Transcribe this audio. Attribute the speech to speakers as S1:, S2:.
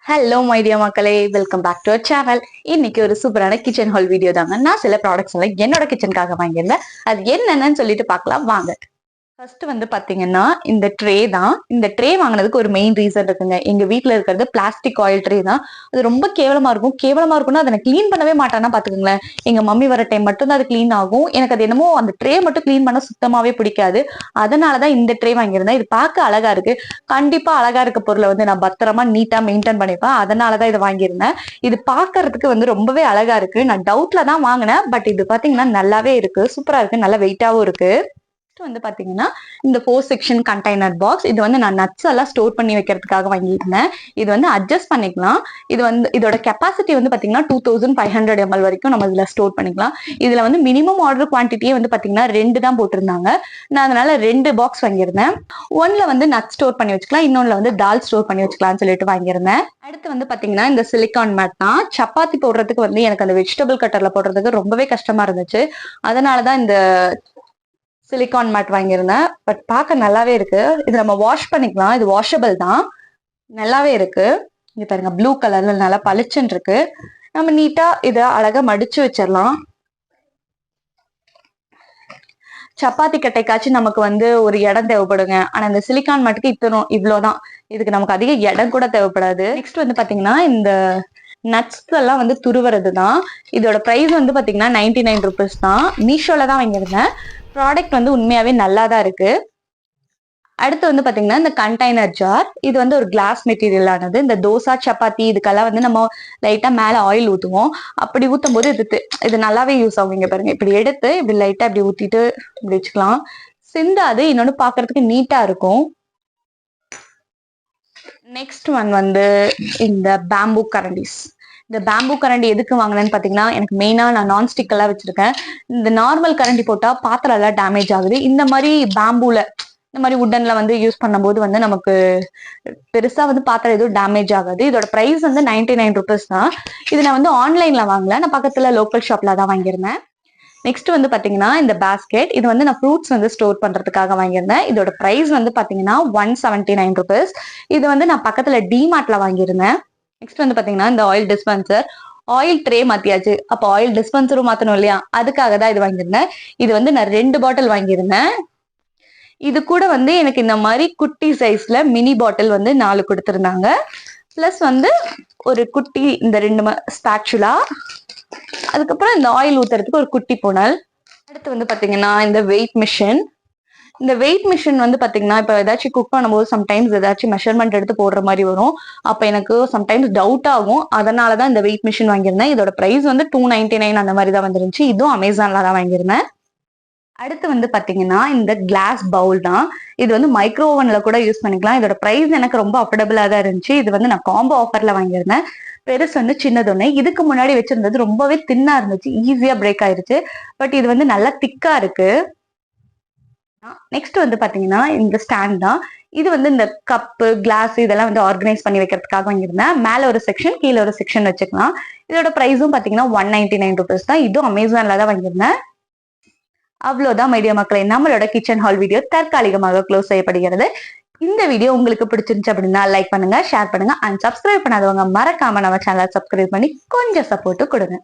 S1: Hello my dear மக்களே, welcome back to our channel. இன்னைக்கு ஒரு சூப்பரான கிச்சன் ஹால் வீடியோ தாங்க. நான் சில ப்ராடக்ட்ஸ் எல்லாம் என்னோட கிச்சனுக்காக வாங்கியிருந்தேன். அது என்னென்னு சொல்லிட்டு பார்க்கலாம் வாங்க. ஃபர்ஸ்ட் வந்து பாத்தீங்கன்னா இந்த ட்ரே தான். இந்த ட்ரே வாங்கினதுக்கு ஒரு மெயின் ரீசன் இருக்குங்க. எங்க வீட்டுல இருக்கிறது பிளாஸ்டிக் ஆயில் ட்ரே தான். அது ரொம்ப கேவலமா இருக்கும். கேவலமா இருக்கும்னா அதை கிளீன் பண்ணவே மாட்டானா பாத்துக்கோங்களேன். எங்க மம்மி வர டைம் மட்டும் தான் அது கிளீன் ஆகும். எனக்கு அது என்னமோ அந்த ட்ரே மட்டும் கிளீன் பண்ண சுத்தமாவே பிடிக்காது. அதனாலதான் இந்த ட்ரே வாங்கியிருந்தேன். இது பார்க்க அழகா இருக்கு. கண்டிப்பா அழகா இருக்க பொருளை வந்து நான் பத்திரமா நீட்டா மெயின்டைன் பண்ணிப்பேன். அதனாலதான் இதை வாங்கியிருந்தேன். இது பாக்குறதுக்கு வந்து ரொம்பவே அழகா இருக்கு. நான் டவுட்ல தான் வாங்கினேன். பட் இது பாத்தீங்கன்னா நல்லாவே இருக்கு. சூப்பரா இருக்கு. நல்ல வெயிட்டாவும் இருக்கு. வந்து பாத்தீங்கன்னா இந்த 4 செக்ஷன் கண்டெய்னர் பாக்ஸ். இது வந்து நான் நட்ஸ் எல்லாம் ஸ்டோர் பண்ணி வைக்கிறதுக்காக வாங்கியிருந்தேன். இது வந்து அட்ஜஸ்ட் பண்ணிக்கலாம். இது வந்து இதோட கெப்பாசிட்டி வந்து பாத்தீங்கன்னா 2500 ml வரைக்கும் நம்ம இதுல ஸ்டோர் பண்ணிக்கலாம். இதுல வந்து மினிமம் ஆர்டர் குவான்டிட்டியே வந்து பாத்தீங்கன்னா 2 தான் போட்டிருந்தாங்க. நான் அதனால 2 பாக்ஸ் வாங்கியிருந்தேன். ஒன்ல வந்து நட் ஸ்டோர் பண்ணி வச்சுக்கலாம், இன்னொன்னுல வந்து தால் ஸ்டோர் பண்ணி வச்சுக்கலாம்னு சொல்லிட்டு வாங்கியிருந்தேன். அடுத்து வந்து பாத்தீங்கன்னா இந்த சிலிகான் மேட் தான். சப்பாத்தி போடுறதுக்கு வந்து எனக்கு அந்த வெஜிடபிள் கட்டர்ல போடுறதுக்கு ரொம்பவே கஷ்டமா இருந்துச்சு. அதனாலதான் இந்த சிலிகான் மேட் வாங்கியிருந்தேன். பட் பார்க்க நல்லாவே இருக்கு. இது நம்ம வாஷ் பண்ணிக்கலாம். இது வாஷபிள் தான். நல்லாவே இருக்கு. இங்க பாருங்க, ப்ளூ கலர்ல நல்லா பளிச்சுன்னு இருக்கு. நம்ம நீட்டா இத அழகா மடிச்சு வச்சிடலாம். சப்பாத்தி கட்டைக்காச்சும் நமக்கு வந்து ஒரு இடம் தேவைப்படுங்க. ஆனா இந்த சிலிகான் மேட்டுக்கு இவ்வளவுதான். இதுக்கு நமக்கு அதிக இடம் கூட தேவைப்படாது. நெக்ஸ்ட் வந்து பாத்தீங்கன்னா இந்த நட்ஸ் எல்லாம் வந்து துருவுறது தான். இதோட பிரைஸ் வந்து பாத்தீங்கன்னா 99 rupees தான். மீஷோல தான் வாங்கியிருந்தேன். ப்ராடக்ட் வந்து உண்மையாவே நல்லா தான் இருக்கு. அடுத்து வந்து பாத்தீங்கன்னா இந்த கண்டெய்னர் ஜார். இது வந்து ஒரு கிளாஸ் மெட்டீரியல் ஆனது. இந்த தோசை சப்பாத்தி இதுக்கெல்லாம் வந்து நம்ம லைட்டா மேல ஆயில் ஊத்துவோம். அப்படி ஊத்தும் போது இது நல்லாவே யூஸ் ஆகும். இங்க பாருங்க, இப்படி எடுத்து இப்படி லைட்டா இப்படி ஊத்திட்டு இப்படி வச்சுக்கலாம். சிந்தாது. இன்னொன்னு பாக்குறதுக்கு நீட்டா இருக்கும். நெக்ஸ்ட் ஒன் வந்து இந்த பேம்பூ கரண்டிஸ். இந்த பேம்பூ கரண்டி எதுக்கு வாங்கினேன்னு பாத்தீங்கன்னா, எனக்கு மெயினா நான் நான்ஸ்டிக் எல்லாம் வச்சிருக்கேன். இந்த நார்மல் கரண்டி போட்டா பாத்திரம் எல்லாம் டேமேஜ் ஆகுது. இந்த மாதிரி பேம்பூல இந்த மாதிரி உட்டன்ல வந்து யூஸ் பண்ணும்போது வந்து நமக்கு பெருசா வந்து பாத்திரம் எதுவும் டேமேஜ் ஆகாது. இதோட பிரைஸ் வந்து 99 rupees தான். இது நான் வந்து ஆன்லைன்ல வாங்கல, நான் பக்கத்துல லோக்கல் ஷாப்ல தான் வாங்கியிருந்தேன். நெக்ஸ்ட் வந்து பாத்தீங்கன்னா இந்த பேஸ்கெட். இது வந்து நான் ஃப்ரூட்ஸ் வந்து ஸ்டோர் பண்றதுக்காக வாங்கியிருந்தேன். இதோட பிரைஸ் வந்து பாத்தீங்கன்னா 179 rupees. இது வந்து நான் பக்கத்துல டிமார்ட்ல வாங்கியிருந்தேன். நெக்ஸ்ட் வந்து பாத்தீங்கன்னா இந்த ஆயில் டிஸ்பென்சர். ஆயில் ட்ரே மாத்தியாச்சு, அப்ப ஆயில் டிஸ்பென்சரும் மாத்தணும் இல்லையா, அதுக்காக தான் இது வாங்கியிருந்தேன். இது வந்து நான் 2 பாட்டில் வாங்கியிருந்தேன். இது கூட வந்து எனக்கு இந்த மாதிரி குட்டி சைஸ்ல மினி பாட்டில் வந்து 4 கொடுத்திருந்தாங்க. பிளஸ் வந்து ஒரு குட்டி இந்த 2 ஸ்பாச்சுலா. அதுக்கப்புறம் இந்த ஆயில் ஊத்துறதுக்கு ஒரு குட்டி புனல். அடுத்து வந்து பாத்தீங்கன்னா இந்த வெயிட் மிஷின். இந்த வெயிட் மிஷின் வந்து பாத்தீங்கன்னா இப்ப ஏதாச்சும் குக் பண்ணும்போது சம்டைம்ஸ் ஏதாச்சும் மெஷர்மெண்ட் எடுத்து போடுற மாதிரி வரும். அப்ப எனக்கு சம்டைம்ஸ் டவுட் ஆகும். அதனாலதான் இந்த வெயிட் மிஷின் வாங்கியிருந்தேன். இதோட பிரைஸ் வந்து 299 அந்த மாதிரி தான் வந்துருந்துச்சு. இதுவும் அமேசான்ல தான் வாங்கியிருந்தேன். அடுத்து வந்து பாத்தீங்கன்னா இந்த கிளாஸ் பவுல் தான். இது வந்து மைக்ரோ ஓவன்ல கூட யூஸ் பண்ணிக்கலாம். இதோட பிரைஸ் எனக்கு ரொம்ப அஃபோர்டபுளா தான் இருந்துச்சு. இது வந்து நான் காம்போ ஆஃபர்ல வாங்கியிருந்தேன். பெருசு வந்து சின்னதொன்னு. இதுக்கு முன்னாடி வச்சிருந்தது ரொம்பவே தின்னா இருந்துச்சு, ஈஸியா பிரேக் ஆயிருச்சு. பட் இது வந்து நல்லா திக்கா இருக்கு. நெக்ஸ்ட் வந்து பாத்தீங்கன்னா இந்த ஸ்டாண்ட் தான். இது வந்து இந்த கப்பு கிளாஸ் இதெல்லாம் வந்து ஆர்கனைஸ் பண்ணி வைக்கிறதுக்காக வாங்கியிருந்தேன். மேல ஒரு செக்ஷன், கீழே ஒரு செக்ஷன் வச்சுக்கலாம். இதோட பிரைஸும் பாத்தீங்கன்னா 199 rupees தான். இதுவும் அமேசான்ல தான் வாங்கியிருந்தேன். அவ்வளவுதான் மைடியா மக்களை, நம்மளோட கிச்சன் ஹால் வீடியோ தற்காலிகமாக க்ளோஸ் செய்யப்படுகிறது. இந்த வீடியோ உங்களுக்கு பிடிச்சிருந்துச்சு அப்படின்னா லைக் பண்ணுங்க, ஷேர் பண்ணுங்க, அண்ட் சப்ஸ்கிரைப் பண்ணாதவங்க மறக்காம நம்ம சேனலை சப்ஸ்கிரைப் பண்ணி கொஞ்சம் சப்போர்ட் கொடுங்க.